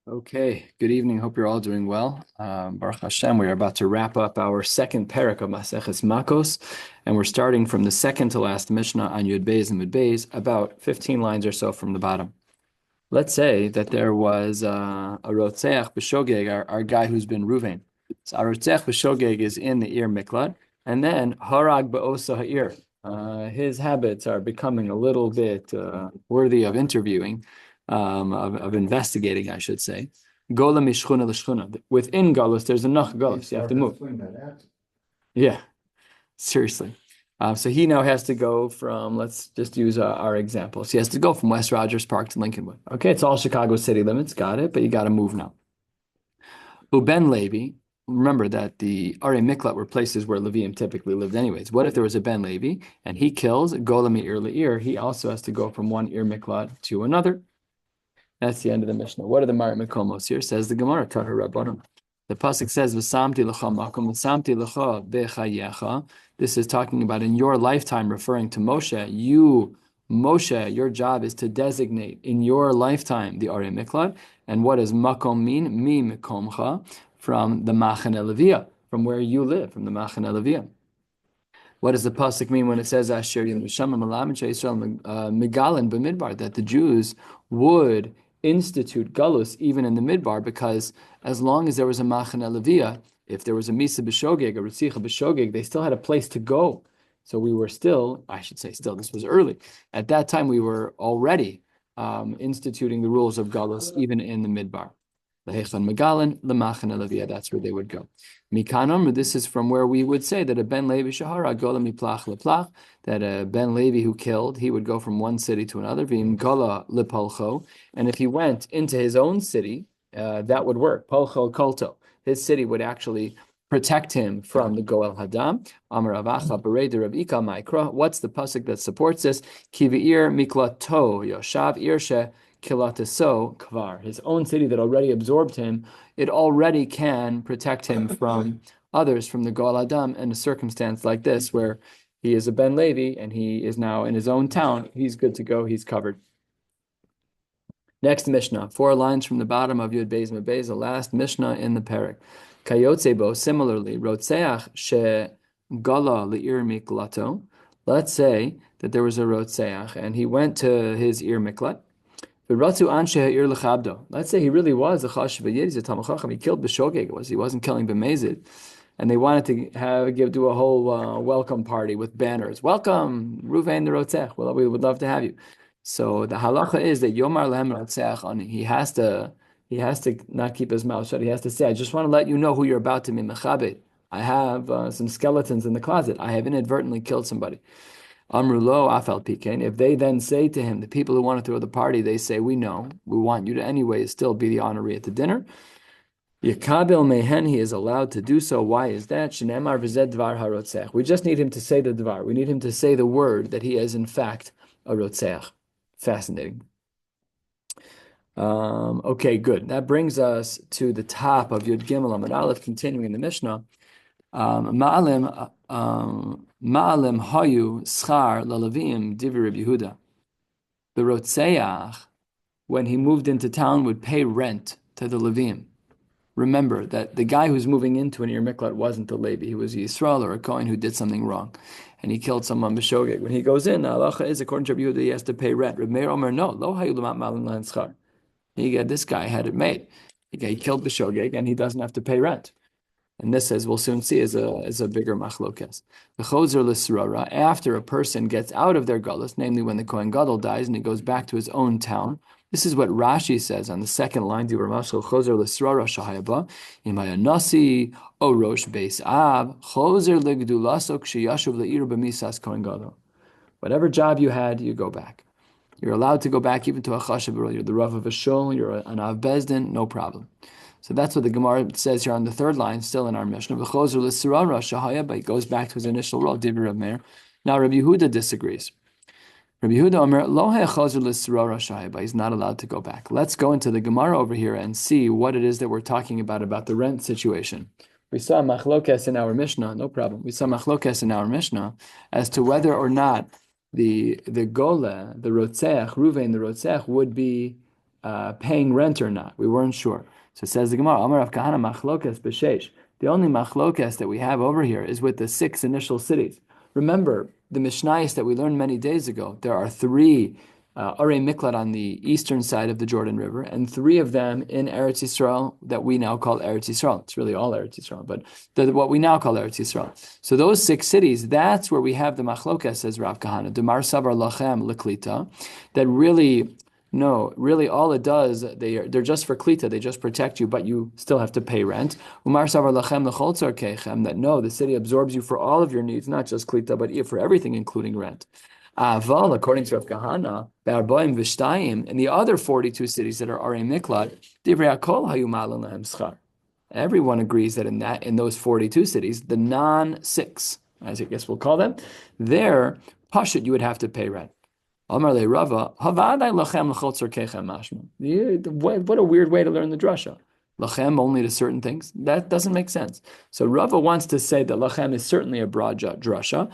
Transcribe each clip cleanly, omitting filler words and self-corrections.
Okay, good evening. Hope you're all doing well. Baruch Hashem, we are about to wrap up our second parak of Maseches Makkos, and we're starting from the second to last Mishnah on Yud Beis and Mud Beis, about 15 lines or so from the bottom. Let's say that there was a Rotzeach B'Shogeg, our guy who's been Ruvain. So our Rotzeach B'Shogeg is in the Ir Miklat, and then Harag Ba'osa Ha'ir. His habits are becoming a little bit worthy of interviewing, of investigating, I should say. Gola mishchuna l'shchuna. Within Galus, there's enough Galus. You have to move. Yeah, seriously. So he now has to go from, let's just use our example. So he has to go from West Rogers Park to Lincolnwood. Okay, it's all Chicago city limits, got it, but you got to move now. Uben Levi, remember that the Arei Miklat were places where Levium typically lived anyways. What if there was a Ben Levi and he kills Gola mi'ir le'ir? He also has to go from one Ir Miklat to another. That's the end of the Mishnah. What are the Marit Mekomos here? Says the Gemara, Tahar Rabbanon. The pasuk says, "V'samti l'cha makom, v'samti l'cha bechayecha." This is talking about in your lifetime, referring to Moshe. Moshe, your job is to designate in your lifetime the Arei Miklat. And what does makom mean? Mi mekomcha, from the Machane Levia, from where you live, from the Machane Levia. What does the pasuk mean when it says Asher Yishamim Alam Yisrael Megalan b'Midbar, that the Jews would institute galus even in the midbar, because as long as there was a Machane Levia, if there was a Misa b'Shogeg, a Ritzicha b'Shogeg, they still had a place to go. So we were still, I should say still, this was early. At that time, we were already instituting the rules of galus even in the midbar. Lehechan Megalan, Lemachane Levia, that's where they would go. Mikanom, this is from where we would say that a Ben Levi Shahara Gola Miplach Leplach, that a Ben Levi who killed, he would go from one city to another, Vim Gola Lepalcho, and if he went into his own city, that would work. Palcho Kolto, his city would actually protect him from the Goel Hadam. Amar Avacha Bereder of Ika Maikra. What's the pasuk that supports this? Kivi'ir Miklato Yoshav Irshe Kilataso Kvar, his own city that already absorbed him, it already can protect him from others, from the Goel Adam. In a circumstance like this, where he is a Ben Levi and he is now in his own town, he's good to go, he's covered. Next Mishnah, 4 lines from the bottom of Yud Beis Mebez, the last Mishnah in the parak. Kayotzebo, similarly, Rotzeach she Gala Le'ir Miklato. Let's say that there was a Rotzeach and he went to his Ir Miklat. Let's say he really was a Chashiv Yid, he's a Talmid Chacham. He killed B'Shogeg, he wasn't killing B'Mezid. And they wanted to do a whole welcome party with banners. Welcome, Ruvain the Rotzech. Well, we would love to have you. So the halacha is that Yomar Lehem Rotzech, he has to not keep his mouth shut. He has to say, I just want to let you know who you're about to be mechabed. I have some skeletons in the closet. I have inadvertently killed somebody. Amrulo afal pikein. If they then say to him, the people who want to throw the party, they say, we know, we want you to anyway still be the honoree at the dinner. Yakabil mehen, he is allowed to do so. Why is that? Shenemar v'zed dvar harotzech. We just need him to say the dvar. We need him to say the word that he is in fact a rotzech. Fascinating. Okay, good. That brings us to the top of Yud Gimel Amud Aleph, continuing in the Mishnah. Ma'alim hayu schar lalevim divi Rabbi Yehuda. The Rotzeach, when he moved into town, would pay rent to the Levim. Remember that the guy who's moving into an Ir Miklat wasn't the Levi. He was a Yisrael or a Kohen who did something wrong. And he killed someone b'Shogeg. When he goes in, the halacha is, according to Rabbi Yehuda, he has to pay rent. Rabbi Meir Omer, no, lo hayu l'mat ma'alim lan schar. This guy had it made. He killed b'Shogeg and he doesn't have to pay rent. And this, as we'll soon see, is a bigger machlokes. The chozer l'srara, after a person gets out of their galus, namely when the Kohen Gadol dies and he goes back to his own town. This is what Rashi says on the second line. Chozer l'srara shahayaba imaya nasi o rosh beis av chozer legdulaso k'sheyashuv le'ir b'misas Kohen Gadol. Whatever job you had, you go back. You're allowed to go back even to a chashav. You're the rav of a shul. You're an av bezdin. No problem. So that's what the Gemara says here on the third line, still in our Mishnah. But he goes back to his initial role, Dibir Rav Meir. Now Rabbi Yehuda disagrees. Rabbi Yehuda Omer, lo ha'chazer l'sirara shahayba. He's not allowed to go back. Let's go into the Gemara over here and see what it is that we're talking about the rent situation. We saw machlokes in our Mishnah, no problem. We saw machlokes in our Mishnah as to whether or not the Gola, the Rotzeach, Ruvain, the Rotzeach, would be paying rent or not. We weren't sure. So it says the Gemara, Amar Rav Kahana machlokas b'sheish. The only machlokas that we have over here is with the 6 initial cities. Remember, the Mishnayos that we learned many days ago, there are 3 Arei Miklat on the eastern side of the Jordan River, and 3 of them in Eretz Yisrael that we now call Eretz Yisrael. It's really all Eretz Yisrael, but what we now call Eretz Yisrael. So those 6 cities, that's where we have the machlokas, says Rav Kahana, Demar Savar Lachem Leklita, that really, no, really all it does, they're just for Klita, they just protect you, but you still have to pay rent. Umar Savar Lachem Lechol Tzarkechem, that no, the city absorbs you for all of your needs, not just Klita, but for everything, including rent. Aval, according to Rav Kahana, Be'arboim v'shtayim, in the other 42 cities that are Arei Miklat, Divrei HaKol hayu ma'alan lahem schar. Everyone agrees that in those 42 cities, the non-6, as I guess we'll call them, there, pashut, you would have to pay rent. Amar le Rava, havadai lachem l'chol tzarkechem mashma. What a weird way to learn the drasha. Lachem only to certain things. That doesn't make sense. So Rava wants to say that lachem is certainly a broad drasha.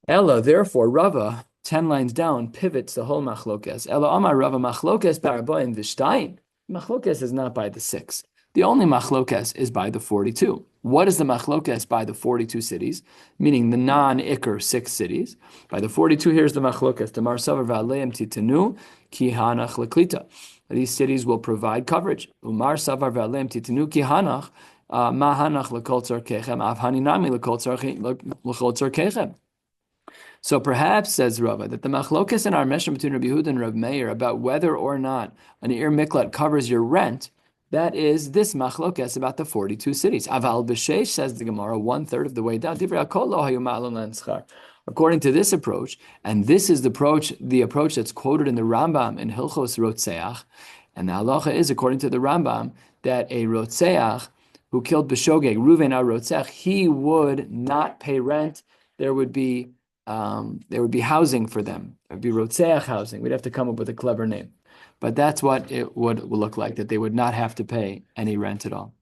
Ella, therefore, Rava, 10 lines down, pivots the whole machlokes. Ella Amar Rava machlokes ba'arboim v'shtayim. Machlokes is not by the 6. The only machlokes is by the 42. What is the machlokes by the 42 cities? Meaning the non-Iker 6 cities. By the 42, here's the machlokes. Demar savar v'aleim titanu ki hanach leklita. These cities will provide coverage. Umar savar v'aleim titanu ki hanach ma hanach lekol tzarkechem av haninami lekol tzarkechem. So perhaps, says Rava, that the machlokes in our Mishnah between Rabbi Yehuda and Rav Meir about whether or not an Ir Miklat covers your rent, that is this machlokes about the 42 cities. Aval b'sheish, says the Gemara, 1/3 of the way down. According to this approach, and this is the approach that's quoted in the Rambam in Hilchos Rotzeach, and the halacha is, according to the Rambam, that a Rotzeach who killed B'shogeg, Reuven HaRotzech, he would not pay rent. There would be housing for them. It would be Rotzeach housing. We'd have to come up with a clever name. But that's what it would look like, that they would not have to pay any rent at all.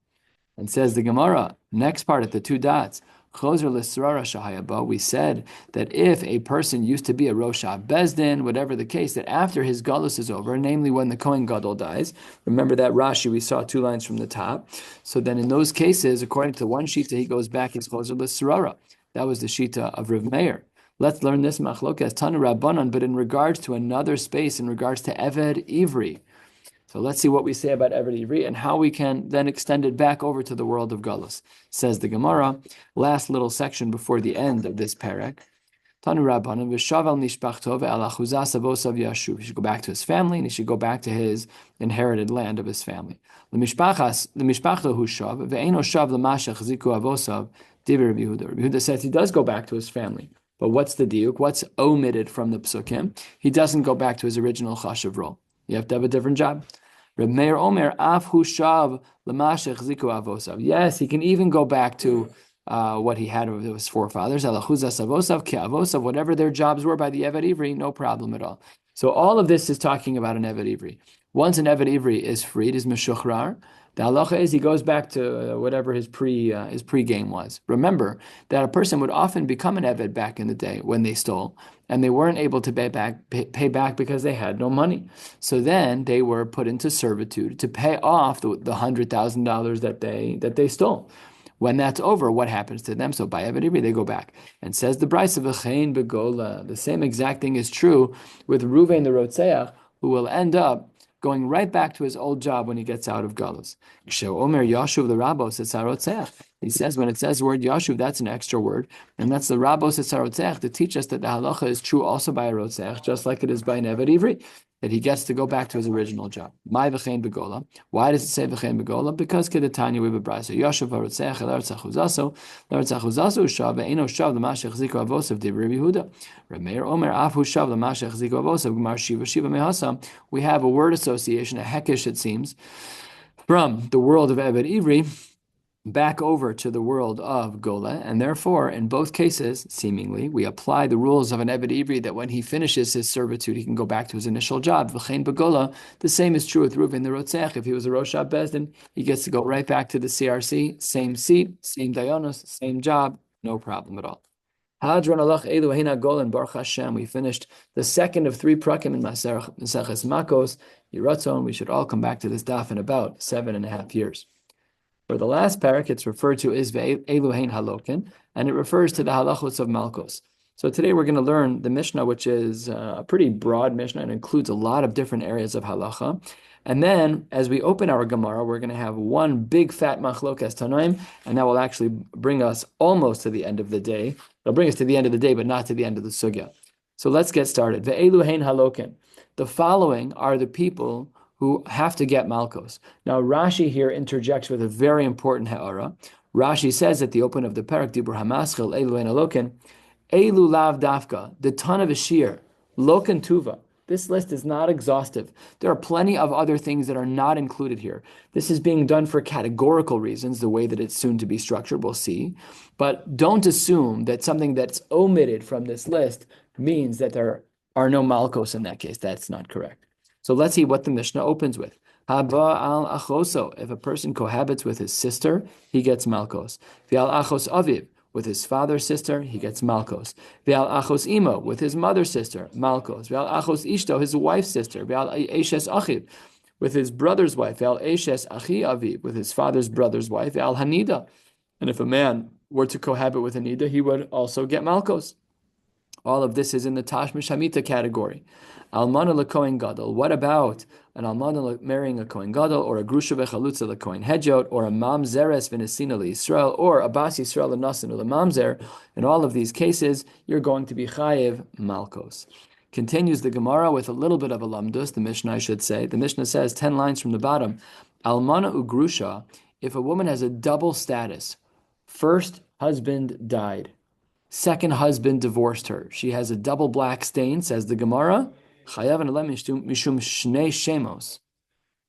And says the Gemara, next part at the 2 dots, Chozer l'srara shahayaba, we said that if a person used to be a Rosh Bezdin, whatever the case, that after his galus is over, namely when the Kohen Gadol dies, remember that Rashi, we saw 2 lines from the top, so then in those cases, according to one shita, he goes back, he's Chozer l'srara. That was the shita of Rav Meir. Let's learn this machlokes Tanu Rabbanan, but in regards to another space, in regards to Eved Ivri. So let's see what we say about Eved Ivri and how we can then extend it back over to the world of Galus. Says the Gemara, last little section before the end of this parak. Tanu Rabbanan v'shaval nishpachto ve'alachuzas avosav yashuv. He should go back to his family and he should go back to his inherited land of his family. L'mishpachto hu shav ve'eno shav l'mashach ziku avosav divrei Rabbi Yehuda. Rabbi Yehuda says he does go back to his family. But what's the diuk? What's omitted from the psukim? He doesn't go back to his original chashav role. You have to have a different job. Reb Meir Omer af hu shav l'mashech ziku avosav. Yes, he can even go back to what he had with his forefathers. Alachuzas avosav ki avosav, whatever their jobs were by the Eved Ivri, no problem at all. So all of this is talking about an Eved Ivri. Once an Eved Ivri is freed, is meshuchrar, the halacha is he goes back to whatever his pre-game was. Remember that a person would often become an eved back in the day when they stole, and they weren't able to pay back because they had no money. So then they were put into servitude to pay off the $100,000 that they stole. When that's over, what happens to them? So by Eved Ivri, they go back. And says the Brisa of V'chein Begola, the same exact thing is true with Reuven the Rotzeach, who will end up going right back to his old job when he gets out of Galus. Omer Yashuv the Rabos Etzarotzeach. He says when it says the word Yashuv, that's an extra word, and that's the Rabos Etzarotzeach to teach us that the halacha is true also by a Rotzeach, just like it is by an Eved Ivri, that he gets to go back to his original job. My v'chein begola. Why does it say v'chein begola? Because kedetanya we bebrayso Yashuv harotzeach elartzachuzaso shav ve'eno shav l'mashech ziku avosav divrei Rabbi Yehuda. Reb Meir Omer af hu shav l'mashech ziku avosav gemar shiva mehasam. We have a word association, a hekish it seems, from the world of Eved Ivri back over to the world of Gola, and therefore, in both cases, seemingly, we apply the rules of an Eved Ivri that when he finishes his servitude, he can go back to his initial job. V'chein begola. The same is true with Reuven the Rotzeach. If he was a Rosh Bezdin, he gets to go right back to the CRC, same seat, same dayanos, same job, no problem at all. Hadron alach elu heina golen baruch Hashem. We finished the second of 3 prakim in Maseches Makkos. Yiratzon, we should all come back to this daf in about 7.5 years. For the last parak, it's referred to as elu hein halokin, and it refers to the halachos of Makkos. So today we're going to learn the Mishnah, which is a pretty broad Mishnah and includes a lot of different areas of halacha. And then, as we open our Gemara, we're going to have one big fat machlokas tanoim, and that will actually bring us almost to the end of the day. It'll bring us to the end of the day, but not to the end of the sugya. So let's get started. Ve'elu hein halokin. The following are the people who have to get malkos. Now, Rashi here interjects with a very important ha'ara. Rashi says at the open of the parak, Dibur hamaschel elu hein halokin, elu lav dafka, the ton of a shiur, lokan tuva. This list is not exhaustive. There are plenty of other things that are not included here. This is being done for categorical reasons, the way that it's soon to be structured, we'll see. But don't assume that something that's omitted from this list means that there are no malkos in that case. That's not correct. So let's see what the Mishnah opens with. Haba al achoso. If a person cohabits with his sister, he gets malkos. V'al achos aviv. With his father's sister, he gets malkos. Ve'al achos imo, with his mother's sister, malkos. Ve'al achos ishto, his wife's sister. Ve'al eshes achiv, with his brother's wife. Ve'al eshes achi aviv, with his father's brother's wife. Ve'al hanida. And if a man were to cohabit with a nida, he would also get malkos. All of this is in the Tashmish Hamita category. Almana lekohen gadol. What about an almana marrying a kohen gadol, or a grusha vechalutza lekohen hedjot, or a mamzeres v'nesina leYisrael, or a bas Yisrael lenasin ulemamzer? In all of these cases, you're going to be chayev malkos. Continues the Gemara with a little bit of a lamdus, the Mishnah, I should say. The Mishnah says 10 lines from the bottom. Almana ugrusha. If a woman has a double status, first husband died, second husband divorced her. She has a double black stain, says the Gemara. Chayav mishum shnei shemos.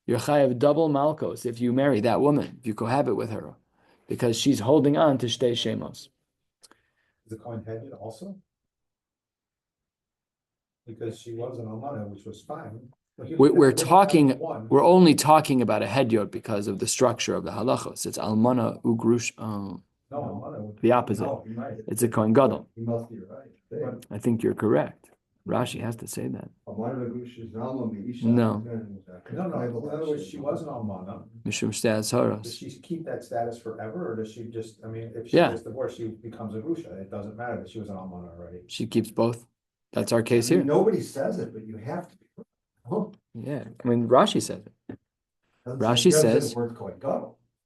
You're chayav double malkos if you marry that woman, if you cohabit with her, because she's holding on to shnei shemos. Is the coin headed also? Because she was an almana, which was fine. We're only talking about a hedyot because of the structure of the halachos. It's almana ugrush. The opposite. No, it's a kohen gadol. You must be right. I think you're correct. Rashi has to say that. No. No. In other words, she was an almana. Mishum shtei azharos. Does she keep that status forever, or does she just? I mean, if she gets divorced, she becomes a grusha. It doesn't matter that she was an almana already. She keeps both. That's our case here. Nobody says it, but you have to be. Oh. Yeah, I mean, Rashi says it. Rashi says.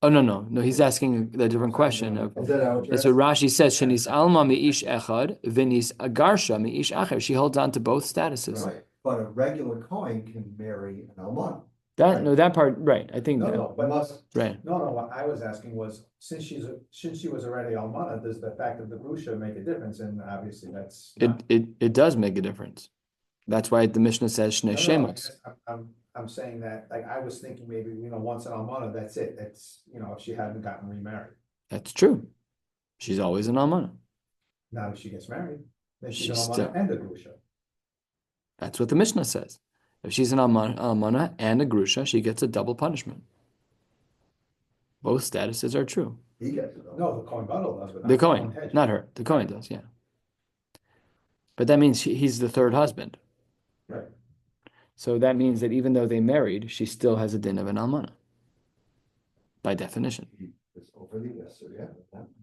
Oh, no. He's asking a different question. That's what Rashi says. Shenis alma mi'ish echad, v'nis agarsha mi'ish acher. She holds on to both statuses. Right, but a regular coin can marry an almana. That part, right? I think right. No, what I was asking was, since she was already almana, does the fact of the grusha make a difference? And obviously, that's it does make a difference. That's why the Mishnah says shnei shemos. I'm saying that, like, I was thinking maybe, once an almana, that's it. That's, if she hadn't gotten remarried. That's true. She's always an almana. Now if she gets married, then she's an almana and a grusha. That's what the Mishnah says. If she's an almana and a grusha, she gets a double punishment. Both statuses are true. He gets it. No, the kohen gadol does. The kohen, not her. The kohen does, yeah. But that means he's the third husband. Right. So that means that even though they married, she still has a din of an almana, by definition.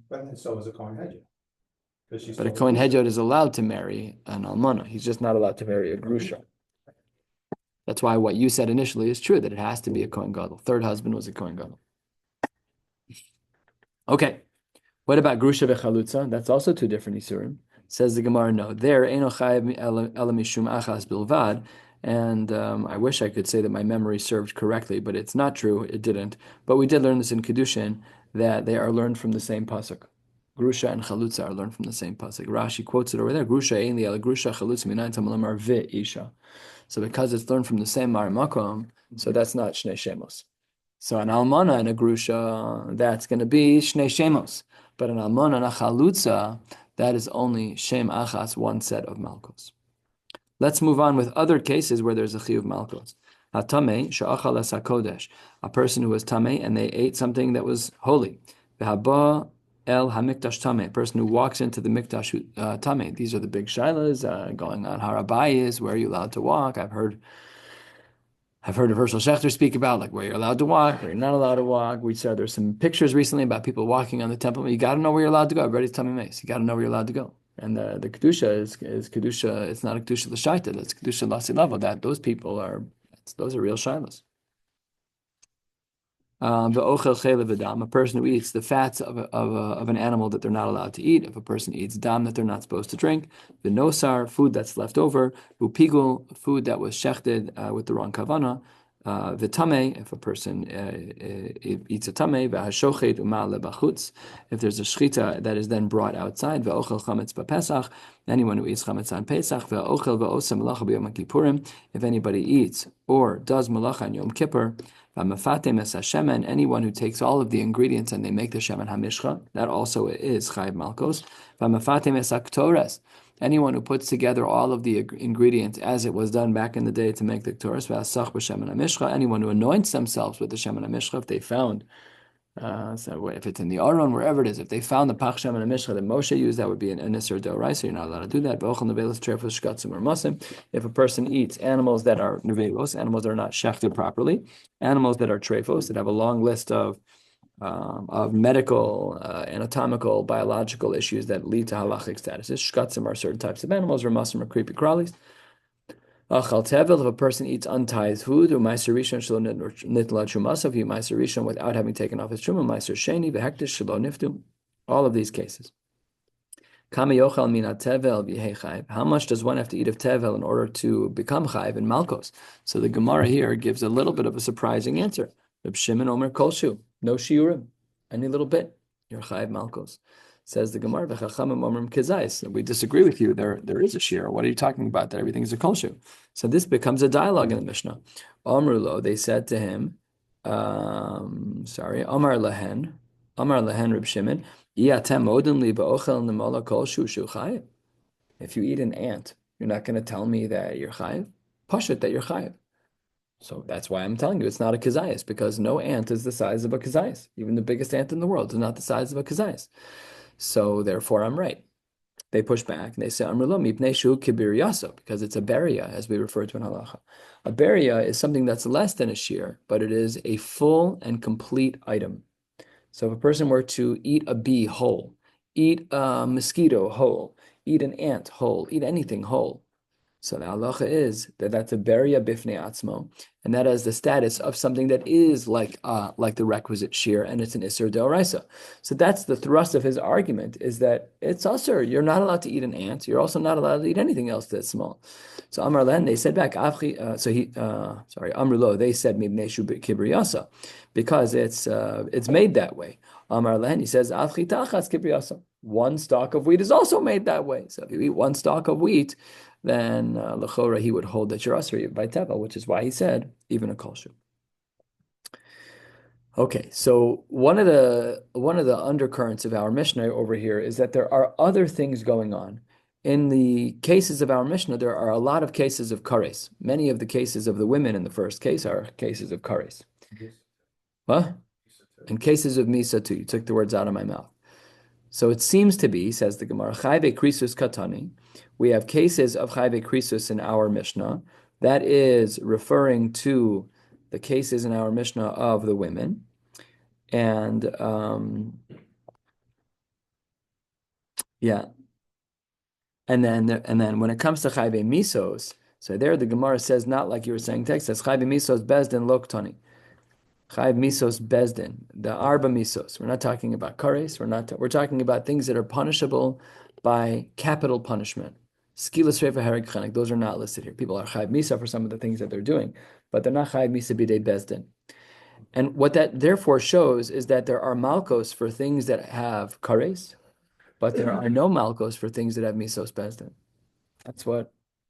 But then so is a kohen hedjot. But a kohen hedjot is allowed to marry an almana. He's just not allowed to marry a grusha. That's why what you said initially is true, that it has to be a kohen gadol. Third husband was a kohen gadol. Okay. What about grusha v'chalutza? That's also 2 different isurim. Says the Gemara, no. There, eino chayav ela mishum achas bilvad. And I wish I could say that my memory served correctly, but it's not true. It didn't. But we did learn this in Kedushin, that they are learned from the same pasuk. Grusha and chalutza are learned from the same pasuk. Rashi quotes it over there. Grusha ein li el grusha chalutza minayin tamalamar ve'isha. So because it's learned from the same mar makom, so that's not shnei shemos. So an almana and a grusha, that's going to be shnei shemos. But an almana and a chalutza, that is only shem achas, one set of malkos. Let's move on with other cases where there's a chiyuv malkos. Hatame she'achal es hakodesh, a person who was tamei and they ate something that was holy. V'haba El Hamikdash Tameh, a person who walks into the Mikdash Tameh. These are the big shilas going on. Harabayis, where are you allowed to walk? I've heard of Herschel Schechter speak about like where you're allowed to walk, where you're not allowed to walk. We saw there's some pictures recently about people walking on the temple. You got to know where you're allowed to go. Everybody's telling me, you got to know where you're allowed to go. And the kedusha is kedusha. It's not a kedusha l'shaita. That's kedusha l'silava. That those people are those are real shilas. V'ochel chelev v'dam, a person who eats the fats of an animal that they're not allowed to eat. If a person eats dam that they're not supposed to drink, v'nosar, food that's left over, v'pigul, food that was shechted with the wrong kavana, v'tameh, if a person eats a tameh, v'hashochet u'ma'ale b'chutz, if there's a shchita that is then brought outside, v'ochel chametz b'pesach, anyone who eats chametz on Pesach, v'ochel v'osem malacha b'yom kippurim, if anybody eats or does malacha on Yom Kippur, anyone who takes all of the ingredients and they make the shemen hamishcha, that also is chayv malkos. Anyone who puts together all of the ingredients as it was done back in the day to make the ktoras, anyone who anoints themselves with the shemen hamishcha, if they found, so if it's in the Aron, wherever it is, if they found the Pach Shemen HaMishcha that Moshe used, that would be an Isser D'Oraisa. You're not allowed to do that. If a person eats animals that are nevelos, animals that are not shechted properly, animals that are trefos, that have a long list of medical, anatomical, biological issues that lead to halachic statuses. Shkatzim are certain types of animals, ramasim are creepy crawlies. If a person eats untied food, or meiser rishon shelo nitla trumasav, he meiser rishon without having taken off his truma, meiser sheni v'hektish shelo niftu. All of these cases. Kama yochal min tevel v'yehei chayv. How much does one have to eat of tevel in order to become chayv in Malkos? So the Gemara here gives a little bit of a surprising answer. Reb Shimon Omer kolshu, no shiurim, any little bit, you're chayv Malkos. Says the Gemara, we disagree with you. There is a shiur. What are you talking about? That everything is a kolshu. So this becomes a dialogue in the Mishnah. Amrulo, they said to him, Amar lehen Reb Shimon, if you eat an ant, you're not going to tell me that you're chayiv? Pashut, that you're chayiv. So that's why I'm telling you it's not a kazayas, because no ant is the size of a kazayas. Even the biggest ant in the world is not the size of a kazayas. So therefore, I'm right. They push back and they say, Amrullah mipnei shu kibir yaso, because it's a beria, as we refer to in halacha. A beria is something that's less than a shiur, but it is a full and complete item. So if a person were to eat a bee whole, eat a mosquito whole, eat an ant whole, eat anything whole, so the halacha is that that's a beria bifnei atzmo, and that has the status of something that is like the requisite shiur, and it's an isser deoraisa. So that's the thrust of his argument, is that it's usher. You're not allowed to eat an ant. You're also not allowed to eat anything else that's small. So Amar Len, they said back, Amrulo, they said mibnei shu kibriyasa, because it's made that way. Amar Len, he says, Afchi tachas kibriyasa. One stalk of wheat is also made that way. So if you eat one stalk of wheat, then l'chora he would hold that you're usher by tevel, which is why he said even a kolshu. Okay, so one of the undercurrents of our Mishnah over here is that there are other things going on. In the cases of our Mishnah, there are a lot of cases of kares. Many of the cases of the women in the first case are cases of kares. What? And cases of misa too. You took the words out of my mouth. So it seems to be, says the Gemara, chayve krisus katani. We have cases of chayve krisus in our Mishnah. That is referring to the cases in our Mishnah of the women. And yeah. And then when it comes to chayve misos, so there the Gemara says, not like you were saying text, says chayve misos bezdin loktani. Chayv misos bezdin, the arba misos. We're not talking about kares. We're talking about things that are punishable by capital punishment. Skilas reifa hereg chenek. Those are not listed here. People are chayv misa for some of the things that they're doing, but they're not chayv misa bidei bezdin. And what that therefore shows is that there are malkos for things that have kares, but there are no malkos for things that have misos bezdin.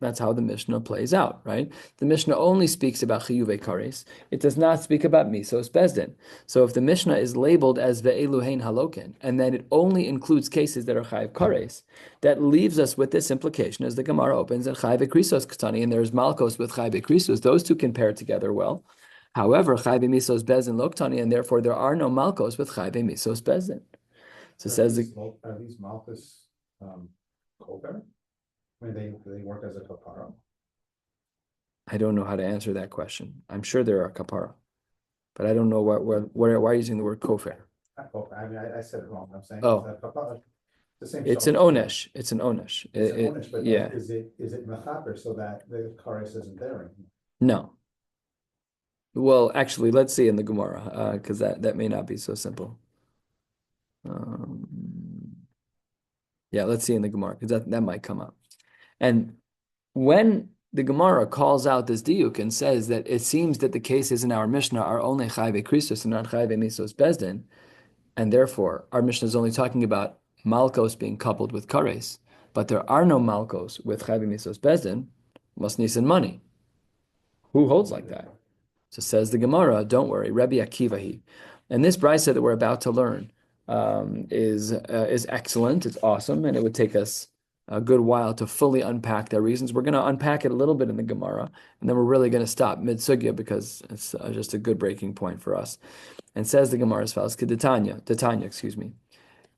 That's how the Mishnah plays out, right? The Mishnah only speaks about chiyuvei kares. It does not speak about misos bezdin. So if the Mishnah is labeled as ve'eluhein halokin, and then it only includes cases that are chayiv kares, that leaves us with this implication as the Gemara opens that chayiv krisos ktani, and there's malkos with chayiv krisos. Those two can pair together well. However, chayiv misos bezdin lo ktani, and therefore there are no malkos with chayiv misos bezdin. So says Are these Malchus, kosher? I mean, they work as a kapara? I don't know how to answer that question. I'm sure there are kapara, but I don't know why are you using the word kofar? I mean, I said it wrong, I'm saying, Oh. is that kapara? The same. It's an onesh. It's an onesh. It's an onesh, but Yeah. is it mechaper so that the kares isn't there anymore? No. Well, actually, let's see in the Gemara, because that may not be so simple. Um, yeah, let's see in the Gemara, because that might come up. And when the Gemara calls out this diuk and says that it seems that the cases in our Mishnah are only chayve krisus and not chayve misos bezdin, and therefore our Mishnah is only talking about malkos being coupled with kares, but there are no malkos with chayve misos bezdin, must nisan money. Who holds like that? So says the Gemara, don't worry, Rabbi Akiva he. And this brisa that we're about to learn is excellent, it's awesome, and it would take us a good while to fully unpack their reasons. We're going to unpack it a little bit in the Gemara, and then we're really going to stop mid-sugya because it's just a good breaking point for us. And says the Gemara as follows, Titania, excuse me.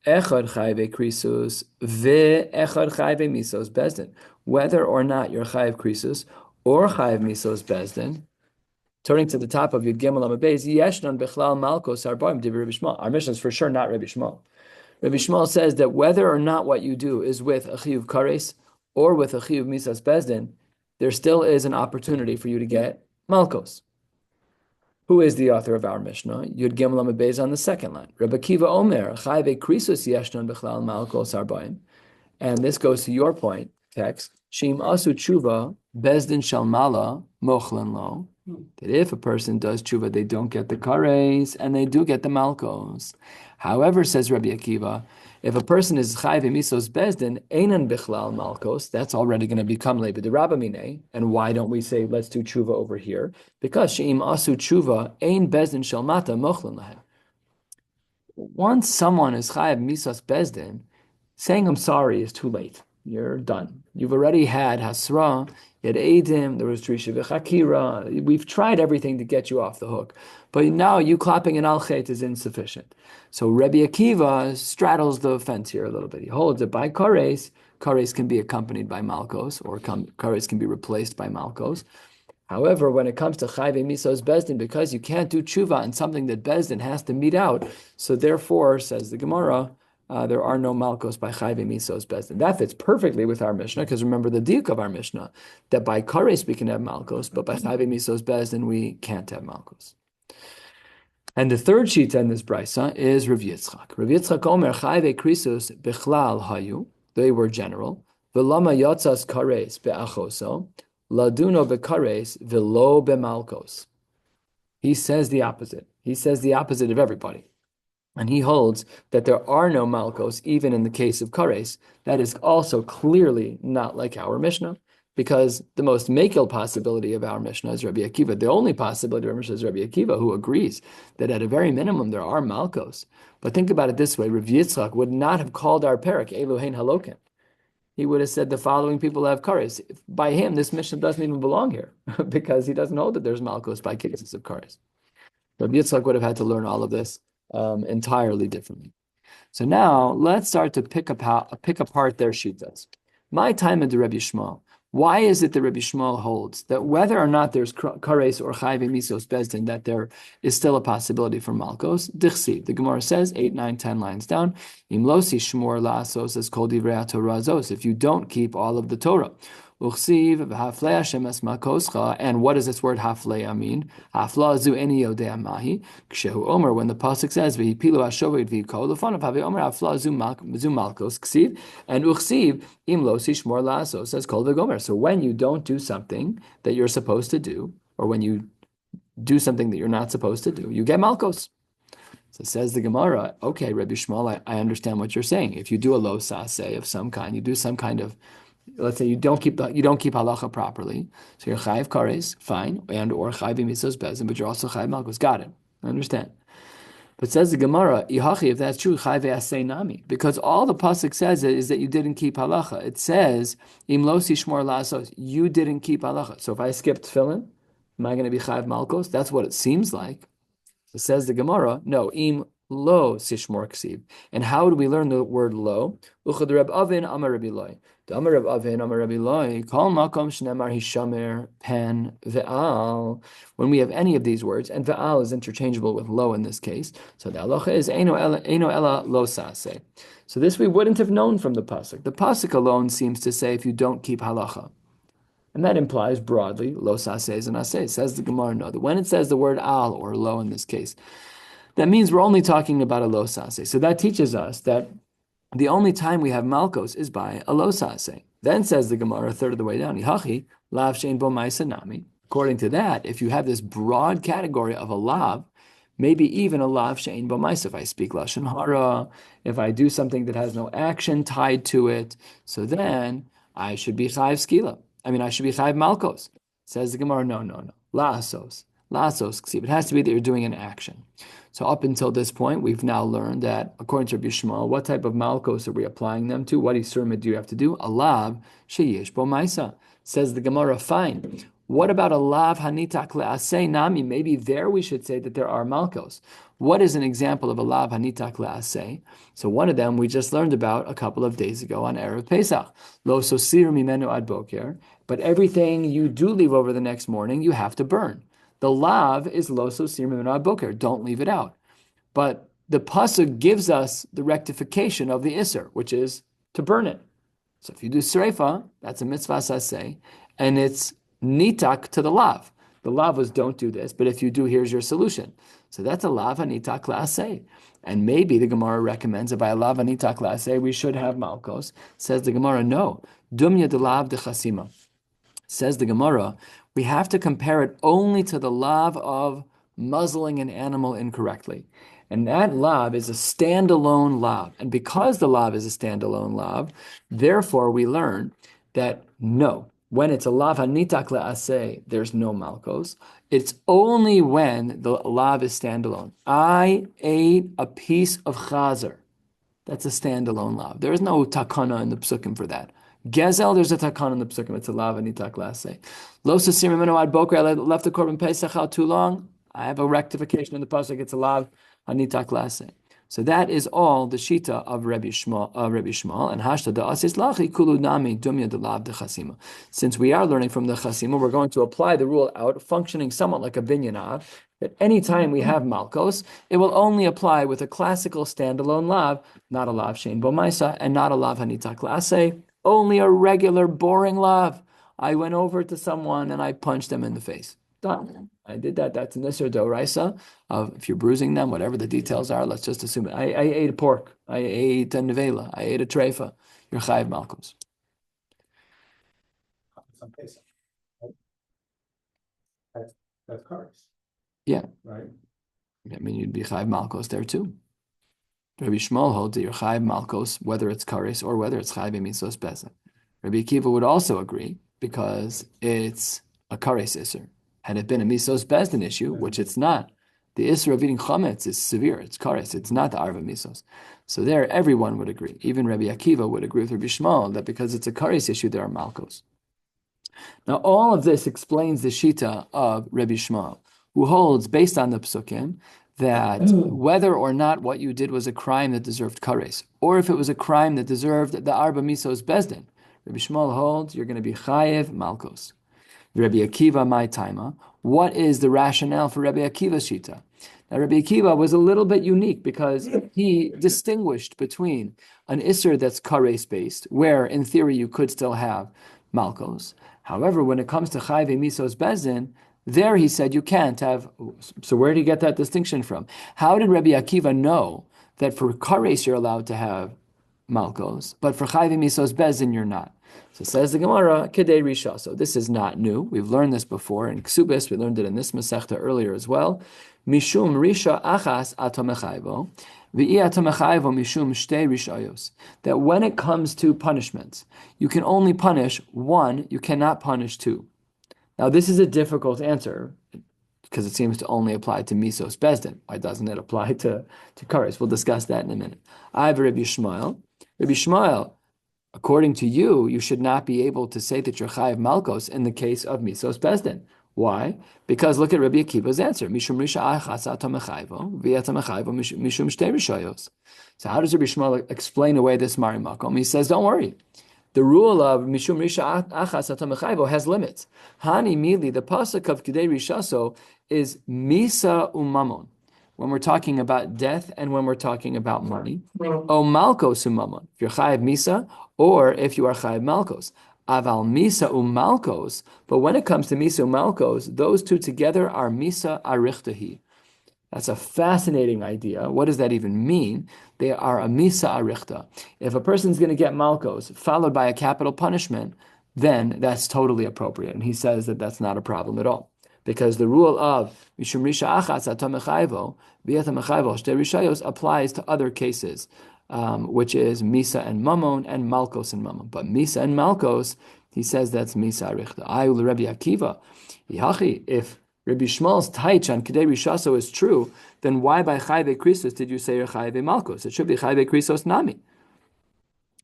Echad chayve krisus echad chayve misos bezdin. Whether or not you're chayv krisus or chayv misos bezdin, turning to the top of Yud Gimel Amud Beis, Yeshnan Bechlal Malkos Arbaim Divrei Rabbi Shmuel. Our mission is for sure not Rabbi Shmuel. Rabbi Shmuel says that whether or not what you do is with a chiyuv kares or with a chiyuv misas bezdin, there still is an opportunity for you to get Malkos. Who is the author of our Mishnah? Yud Gimel Amud Beis on the second line. Rabbi Kiva Omer Chayve Krisus Yeshnan Bechlal Malkos Arbaim. And this goes to your point, text. Shim Asu Tshuva Bezdin Shalmala Mochlan Lo. That if a person does tshuva, they don't get the kares and they do get the malkos. However, says Rabbi Akiva, if a person is chayv misos bezdin, einan bichlal malkos, that's already going to become lebe de rabamine. And why don't we say let's do tshuva over here? Because sheim asu tshuva ein bezdin shalmata mochlan lahem. Once someone is chayv misos bezdin, saying I'm sorry is too late. You're done. You've already had hasra, you had edim, there was trisha v'chakira. We've tried everything to get you off the hook, but now you clapping an al-chet is insufficient. So Rabbi Akiva straddles the fence here a little bit. He holds it by kares. Kares can be accompanied by malkos, or kares can be replaced by malkos. However, when it comes to chayve misos bezdin, because you can't do tshuva on something that bezdin has to meet out, so therefore, says the Gemara, there are no malkos by chayve misos bezdin. That fits perfectly with our Mishnah, because remember the diuk of our Mishnah, that by kares we can have malkos, but by chayve misos bezdin we can't have malkos. And the third sheet in this brisa is Rav Yitzchak. Rav Yitzchak Omer chayve krisus bichlal hayu, they were general, v'lama yatzas kares be'achoso, laduno bekares velo bemalkos. He says the opposite. He says the opposite of everybody. And he holds that there are no malkos, even in the case of kares. That is also clearly not like our Mishnah, because the most makil possibility of our Mishnah is Rabbi Akiva. The only possibility of our Mishnah is Rabbi Akiva, who agrees that at a very minimum there are malkos. But think about it this way: Rav Yitzchak would not have called our parak Elohein Halokim. He would have said the following people have kares. By him, this Mishnah doesn't even belong here, because he doesn't hold that there's malkos by cases of kares. Rabbi Yitzchak would have had to learn all of this entirely differently. So now let's start to pick apart their shittas. My time at the Rabbi Shmuel. Why is it that Rabbi Shmuel holds that whether or not there's kares or chayve misos bezdin, that there is still a possibility for malkos? Dichsi, the Gemara says 8, 9, 10 lines down. Imlosi shmor la'asos as kol divrei Torah zos. If you don't keep all of the Torah. Uchsiv v'haflei Hashem es makoscha. And what does this word haflei mean? Hafla zu eni yodea mahi. Kshehu omer, when the pasuk says v'hipilu hashovet v'yikol l'fonav havi omer hafla zu malkos ksiv, and uchsiv imlosi shmor la'asos says kol v'gomer. So when you don't do something that you're supposed to do, or when you do something that you're not supposed to do, you get malkos. So says the Gemara, okay, Rabbi Shmuel, I understand what you're saying. If you do a lo saseh of some kind, you do some kind of, let's say you don't keep halacha properly, so you're chayiv kares, fine, and or chayiv misos bezin, but you're also chayiv malkos. Got it. I understand. But says the Gemara, Ihachi, if that's true, chayiv asay nami, because all the pasuk says is that you didn't keep halacha. It says im lo sishmor la'asos, you didn't keep halacha. So if I skip tefillin, am I going to be chayiv malkos? That's what it seems like. It says the Gemara, no, im lo sishmor ksiv. And how do we learn the word lo? Uchad Reb Avin Amar Rabbi Loi. The Amar Reb Avin Amar Rabbi Loi. Kol makom shnemar hishamer pen ve'al. When we have any of these words, and ve'al is interchangeable with lo in this case, so the halacha is eino ela lo sase. So this we wouldn't have known from the pasuk. The pasuk alone seems to say if you don't keep halacha. And that implies broadly, lo sases and ases. Says the Gemara, no. When it says the word al, or lo in this case, that means we're only talking about a lo sase. So that teaches us that the only time we have Makkos is by a lo sase. Then says the Gemara, a third of the way down, Ihachi, lav shein bo ma'isa nami. According to that, if you have this broad category of a lav, maybe even a lav shein bo ma'isa, if I speak lashon hara, if I do something that has no action tied to it, so then I should be chayv skila. I should be chayv malkos. Says the Gemara, no. Lasos, it has to be that you're doing an action. So up until this point, we've now learned that according to Rabbi Shmuel, what type of malkos are we applying them to? What isurma do you have to do? A lav sheyesh bo ma'isa. Says the Gemara, fine. What about a lav hanitak le'aseh nami? Maybe there we should say that there are malkos. What is an example of a lav hanitak le'aseh? So one of them we just learned about a couple of days ago on Erev Pesach. Lo sosir mimenu ad boker. But everything you do leave over the next morning, you have to burn. The lav is lo sosir mimenu ad boker. Don't leave it out. But the pasuk gives us the rectification of the isser, which is to burn it. So if you do sreifa, that's a mitzvah saseh, and it's nitak to the lav. The lav was don't do this, but if you do, here's your solution. So that's a lav hanitak la'aseh. And maybe the Gemara recommends that by a lav hanitak la'aseh, we should have malkos. Says the Gemara, no. Dumya de lav de chasima. Says the Gemara, we have to compare it only to the lav of muzzling an animal incorrectly. And that lav is a standalone lav. And because the lav is a standalone lav, therefore we learn that no, when it's a lav hanitak le'aseh, there's no malkos. It's only when the lav is standalone. I ate a piece of chazer. That's a standalone lav. There is no takana in the psukim for that. Gezel, there's a takana in the psukim. It's a lav hanitak le'aseh. Lo sasir mimenu ad boker, I left the korban pesach out too long. I have a rectification in the pasuk. It's a lav hanitak le'aseh. So that is all the shita of Rabbi Shmuel, and hashta da asis lachi kulu nami dumya de lav de chasima. Since we are learning from the chasima, we're going to apply the rule out, functioning somewhat like a binyanav, that any time we have malkos, it will only apply with a classical standalone lav, not a lav shein bo ma'isa, and not a lav hanitak le'aseh, only a regular boring lav. I went over to someone and I punched them in the face. Done. I did that. That's an isser d'oraisa of if you're bruising them, whatever the details are. Let's just assume it. I ate a pork. I ate a nevela. I ate a treifa. You're chayiv malkos. Some Pesach, right? That's carbs. Yeah. Right. You'd be chayiv malkos there too. Rabbi Shmuel holds that you're chayiv malkos whether it's kares or whether it's chayiv mitzvos pesach. Rabbi Akiva would also agree because it's a kares isser. Had it been a misos bezdin issue, which it's not, the isser of eating chametz is severe. It's kares. It's not the arva misos. So there, everyone would agree. Even Rabbi Akiva would agree with Rabbi Shmuel that because it's a kares issue, there are malkos. Now, all of this explains the shita of Rabbi Shmuel, who holds, based on the psukim, that whether or not what you did was a crime that deserved kares, or if it was a crime that deserved the arba misos bezdin, Rabbi Shmuel holds you're going to be chayev malkos. Rabbi Akiva, my taima. What is the rationale for Rabbi Akiva's shita? Now, Rabbi Akiva was a little bit unique because he distinguished between an isser that's kares based, where in theory you could still have malkos. However, when it comes to chayve misos bezin, there he said you can't have. So where did he get that distinction from? How did Rabbi Akiva know that for kares you're allowed to have malkos, but for chayve misos bezin you're not? So says the Gemara, Kedei Risha. So this is not new. We've learned this before in Ksubis. We learned it in this Masechta earlier as well. Mishum Risha Achas Atomechayvo, V'i Atomechayvo Mishum Shtei Rishayos. That when it comes to punishments, you can only punish one, you cannot punish two. Now this is a difficult answer because it seems to only apply to Misos Bezdin. Why doesn't it apply to Kares? We'll discuss that in a minute. I have Rabbi Shmuel. Rabbi Shmuel, according to you, you should not be able to say that you're chayiv malkos in the case of misos bezdin. Why? Because look at Rabbi Akiva's answer. Mishum risha achas ato mechayvo, v'yata mechayvo mishum shtei rishayos. So how does Rabbi Shmuel explain away this Mari Makom? He says, don't worry. The rule of Mishum Risha Achas Atam Mechayvo has limits. Hani Mili, the pasuk of Kidei Rishaso is Misa Umamon. When we're talking about death and when we're talking about money. O Malkos Umamon. If you're Chayiv Misa or if you are Chayiv Malkos. Aval Misa Umalkos. But when it comes to Misa Umalkos, those two together are Misa Arichtahi. That's a fascinating idea. What does that even mean? They are a misa arichta. If a person's going to get malkos followed by a capital punishment, then that's totally appropriate. And he says that that's not a problem at all. Because the rule of mishum risha achatz atam mechayvo v'yata mechayvo shtei rishayos applies to other cases, which is misa and mamon and malkos and mamon. But misa and malkos, he says that's misa arichta. Ayul Rabbi Akiva, if Rabbi Shmuel's taich on Kedei Rishaso is true, then why by Chayve Krisos did you say Chayve Malkos? It should be Chayve Krisos Nami.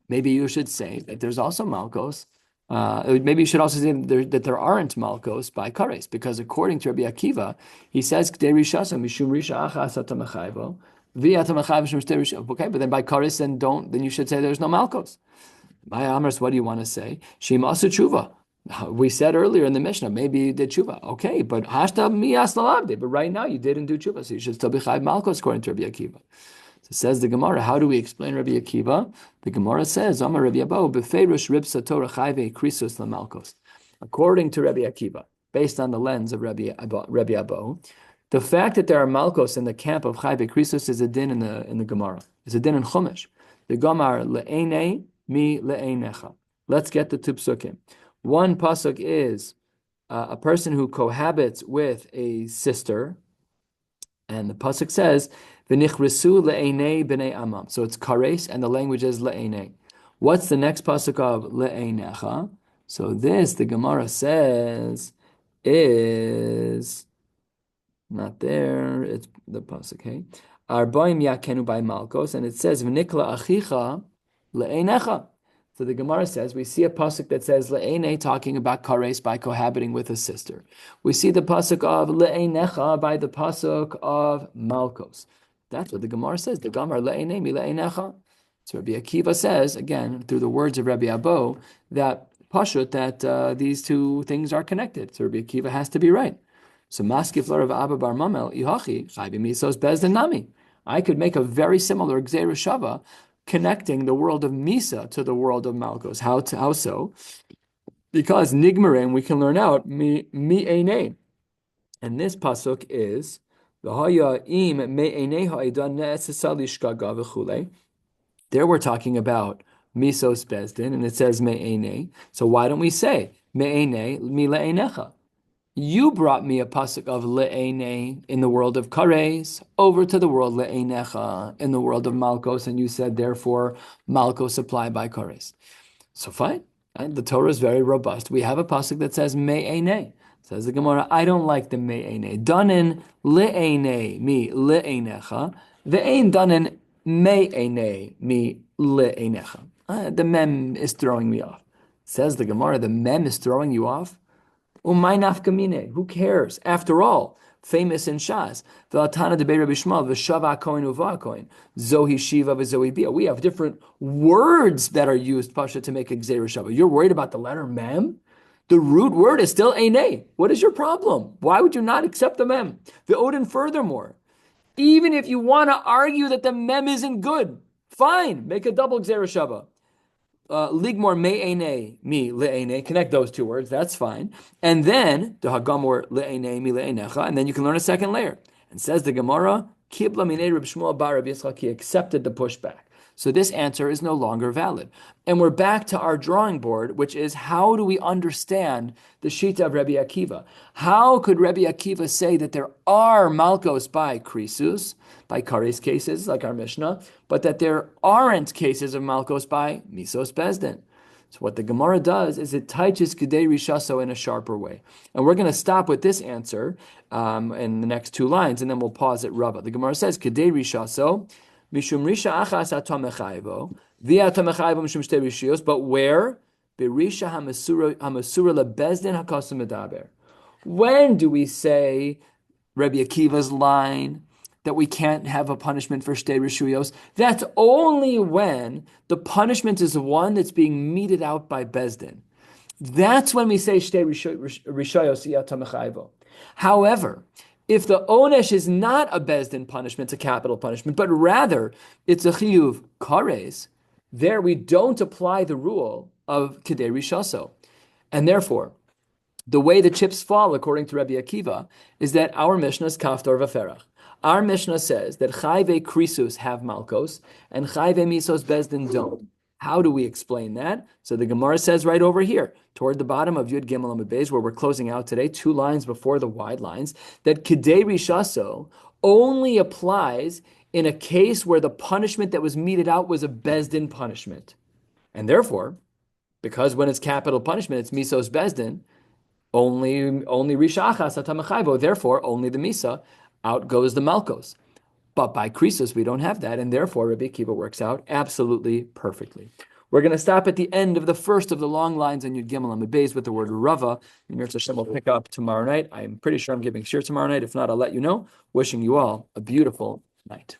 Maybe you should say that there's also Malkos. Maybe you should also say that there aren't Malkos by Kares, because according to Rabbi Akiva, he says Kedei Rishaso Mishum Risha Achas Atamachayvo V'Atamachayv Mishum Shtei Rishaso. Okay, but then by Kares, then you should say there's no Malkos. My Amras, what do you want to say? Shema Asu Tshuva. We said earlier in the Mishnah, maybe you did tshuva. Okay, but hashta miyas lalabde. But right now you didn't do tshuva, so you should still be chayv malkos according to Rabbi Akiva. So says the Gemara. How do we explain Rabbi Akiva? The Gemara says, Amar Rabbi Abo befeirush ribsa Torah chayve krisus lamalkos. According to Rabbi Akiva, based on the lens of Rabbi Abo, the fact that there are malkos in the camp of chayve krisus is a din in the Gemara. It's a din in Chumash. The Gemara le'enei mi le'einecha. Let's get the two psukim. One pasuk is a person who cohabits with a sister, and the pasuk says v'nichresu le'enei b'nei amam. So it's kares, and the language is le'enei. What's the next pasuk of le'einecha? So this, the Gemara says, is not there. It's the pasuk. Okay, arbaim yakenu by malkos, and it says v'nikla achicha le'einecha. So the Gemara says, we see a pasuk that says le'enei talking about kares by cohabiting with a sister. We see the pasuk of le'enecha by the pasuk of malkos. That's what the Gemara says. The Gemara le'enei mi le'enecha. So Rabbi Akiva says, again, through the words of Rabbi Abo, that pashut, that these two things are connected. So Rabbi Akiva has to be right. So maskif Rav Abba bar Mamel, ihachi, chayvi misos bezdin nami. I could make a very similar gzeira shava, connecting the world of Misa to the world of Malkos. How so? Because Nigmarim, we can learn out mi einei. And this pasuk is v'haya im me einei ha'idan ne'esesa lishkaga v'chulei. There we're talking about Misos Bezdin, and it says me einei. So why don't we say me einei mi le'einecha? You brought me a pasuk of le'enei in the world of kares over to the world le'enecha in the world of malkos, and you said therefore malkos apply by kares. So fine, and the Torah is very robust. We have a pasuk that says me'enei. Says the Gemara, I don't like the me'enei. Danin le'enei mi le'enecha. Ve'ein danin me'enei mi le'enecha. The mem is throwing me off. Says the Gemara, the mem is throwing you off. Umay nafkamine. Who cares? After all, famous in Shas. V'atana de Rabbi Shmuel v'shava koin uva koin. Zohi shiva v'zohi bia. We have different words that are used, Pasha, to make a gzeira shava. You're worried about the letter mem? The root word is still einei. What is your problem? Why would you not accept the mem? The Odin, furthermore, even if you want to argue that the mem isn't good, fine, make a double gzeira shava. Ligmor me'enei mi le'enei. Connect those two words. That's fine. And then the hagamor le'enei mi le'enecha. And then you can learn a second layer. And says the Gemara, Kibla minei Reb Shmuel bar Reb Yitzchak. He accepted the pushback. So this answer is no longer valid. And we're back to our drawing board, which is how do we understand the Shita of Rabbi Akiva? How could Rabbi Akiva say that there are Malkos by Krisus, by Kares cases, like our Mishnah, but that there aren't cases of Malkos by Misos Bezdin? So what the Gemara does is it teaches Kedei Rishaso in a sharper way. And we're going to stop with this answer in the next two lines, and then we'll pause at Rabbah. The Gemara says, Kedei Rishaso, Mishum Risha Achas Atom Mechayvo, Via Atom Mechayvo Mishum Shtei Rishios, but where? Berisha Hamasura Lebezdin Hakasim Medaber. When do we say Rabbi Akiva's line that we can't have a punishment for shtei rishuyos? That's only when the punishment is one that's being meted out by Bezdin. That's when we say shtei rishuyos iyata mechayvo. However, if the onesh is not a Bezdin punishment, it's a capital punishment, but rather it's a chiyuv kares, there we don't apply the rule of kedei rishaso. And therefore, the way the chips fall, according to Rabbi Akiva, is that our Mishnah is kaftor v'ferach. Our Mishnah says that chayve krisus have malkos and chayve misos bezdin don't. How do we explain that? So the Gemara says right over here, toward the bottom of Yud Gimel Amud Beis, where we're closing out today, 2 lines before the wide lines, that kedei rishaso only applies in a case where the punishment that was meted out was a bezdin punishment. And therefore, because when it's capital punishment, it's misos bezdin, only rishachas atamachayvo, therefore only the misa, out goes the malkos. But by krisus, we don't have that, and therefore Rabbi Akiva works out absolutely perfectly. We're going to stop at the end of the first of the long lines on Yud Gimel Amud Beis with the word Rava. And Mirza Hashem will pick up tomorrow night. I'm pretty sure I'm giving shiur tomorrow night. If not, I'll let you know. Wishing you all a beautiful night.